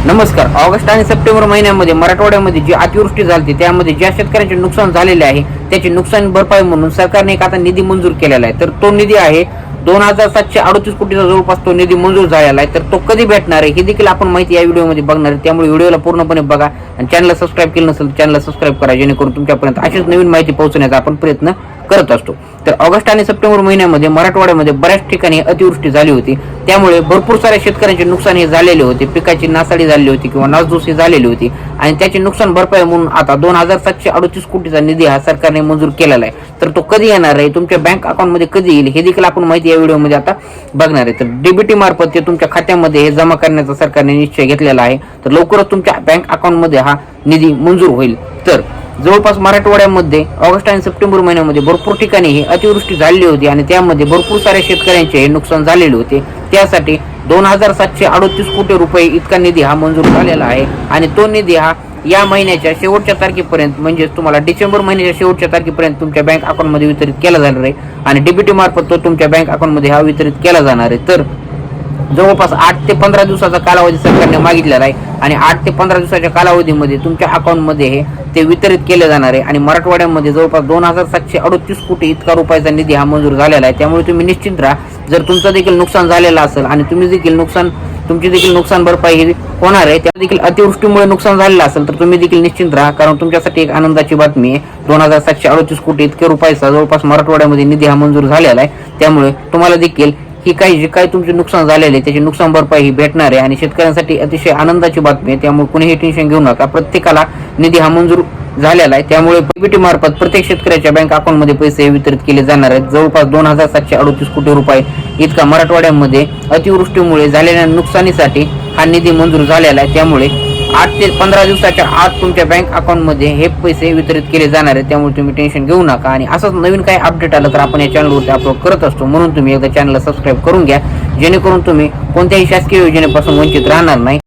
नमस्कार. ऑगस्ट आणि सप्टेंबर महिन्यामध्ये मराठवाड्यामध्ये जी अतिवृष्टी झाली त्यामध्ये ज्या शेतकऱ्यांचे नुकसान झालेले आहे त्याची नुकसान भरपाई म्हणून सरकारने एक आता निधी मंजूर केलेला आहे. तर तो निधी आहे 2738 कोटीचा जवळपास तो निधी मंजूर झालेला आहे. तर तो कधी भेटणार आहे ही देखील आपण माहिती या व्हिडिओमध्ये बघणार आहे. त्यामुळे व्हिडिओला पूर्णपणे बघा आणि चॅनलला सबस्क्राईब केलं नसेल चॅनलला सबस्क्राईब करा, जेणेकरून तुमच्यापर्यंत अशीच नवीन माहिती पोहोचण्याचा आपण प्रयत्न करत असतो. तर ऑगस्ट आणि सप्टेंबर महिन्यामध्ये मराठवाड्यामध्ये बऱ्याच ठिकाणी अतिवृष्टी झाली होती. त्यामुळे भरपूर साऱ्या शेतकऱ्यांचे नुकसान हे झालेले होते. पिकाची नासाडी झाली होती किंवा नासधूस झालेली होती आणि त्याची नुकसान भरपाई म्हणून आता 2738 कोटीचा निधी हा सरकारने मंजूर केलेला आहे. तर तो कधी येणार आहे, तुमच्या बँक अकाउंटमध्ये कधी येईल हे देखील आपण माहिती या व्हिडिओमध्ये आता बघणार आहे. तर डीबीटी मार्फत ते तुमच्या खात्यामध्ये हे जमा करण्याचा सरकारने निश्चय घेतलेला आहे. तर लवकरच तुमच्या बँक अकाउंटमध्ये हा निधी मंजूर होईल. तर जवळपास मराठवाड्यामध्ये ऑगस्ट आणि सप्टेंबर महिन्यामध्ये भरपूर ठिकाणी ही अतिवृष्टी झालेली होती आणि त्यामध्ये भरपूर साऱ्या शेतकऱ्यांचे नुकसान झालेले होते. त्यासाठी 2738 कोटी रुपये इतका निधी हा मंजूर झालेला आहे आणि तो निधी हा या महिन्याच्या शेवटच्या तारखेपर्यंत म्हणजे तुम्हाला डिसेंबर महिन्याच्या शेवटच्या तारखेपर्यंत तुमच्या बँक अकाउंटमध्ये वितरित केला जाणार आहे आणि डीबीटी मार्फत तो तुमच्या बँक अकाउंटमध्ये हा वितरित केला जाणार आहे. तर जवळपास 8 ते 15 दिवसाचा कालावधी सरकारने मागितलेला आहे आणि 8 ते 15 दिवसाच्या कालावधीमध्ये तुमच्या अकाउंटमध्ये हे ते वितरित केले जाणार आहे आणि मराठवाड्यामध्ये जवळपास 2738 कोटी इतका रुपयाचा निधी हा मंजूर झालेला आहे. त्यामुळे तुम्ही निश्चिंत राहा. जर तुमचं देखील नुकसान झालेलं असेल आणि तुमची देखील नुकसान भरपाई ही होणार आहे, त्या देखील अतिवृष्टीमुळे नुकसान झालेलं असेल तर तुम्ही देखील निश्चिंत राहा, कारण तुमच्यासाठी एक आनंदाची बातमी आहे. 2738 कोटी इतके रुपयाचा जवळपास मराठवाड्यामध्ये निधी हा मंजूर झालेला आहे. त्यामुळे तुम्हाला देखील ही जे काही तुमचे नुकसान झालेले त्याची नुकसान भरपाई ही भेटणार आहे आणि शेतकऱ्यांसाठी अतिशय आनंदाची बातमी आहे. त्यामुळे कुणीही टेन्शन घेऊ नका. प्रत्येकाला निधी हा मंजूर झालेला आहे. त्यामुळे डीबीटी मार्फत प्रत्येक शेतकऱ्याच्या बँक अकाउंटमध्ये पैसे वितरित केले जाणार आहेत. जवळपास 2738 कोटी रुपये इतका मराठवाड्यामध्ये अतिवृष्टीमुळे झालेल्या नुकसानीसाठी हा निधी मंजूर झालेला आहे. त्यामुळे 8 ते 15 दिवसाच्या आत तुमच्या बँक अकाउंटमध्ये हे पैसे वितरित केले जाणार आहेत. त्यामुळे तुम्ही टेन्शन घेऊ नका आणि असंच नवीन काही अपडेट आलं तर आपण या चॅनलवरती अपलोड करत असतो. म्हणून तुम्ही एकदा चॅनलला सबस्क्राईब करून घ्या, जेणेकरून तुम्ही कोणत्याही शासकीय योजनेपासून वंचित राहणार नाही.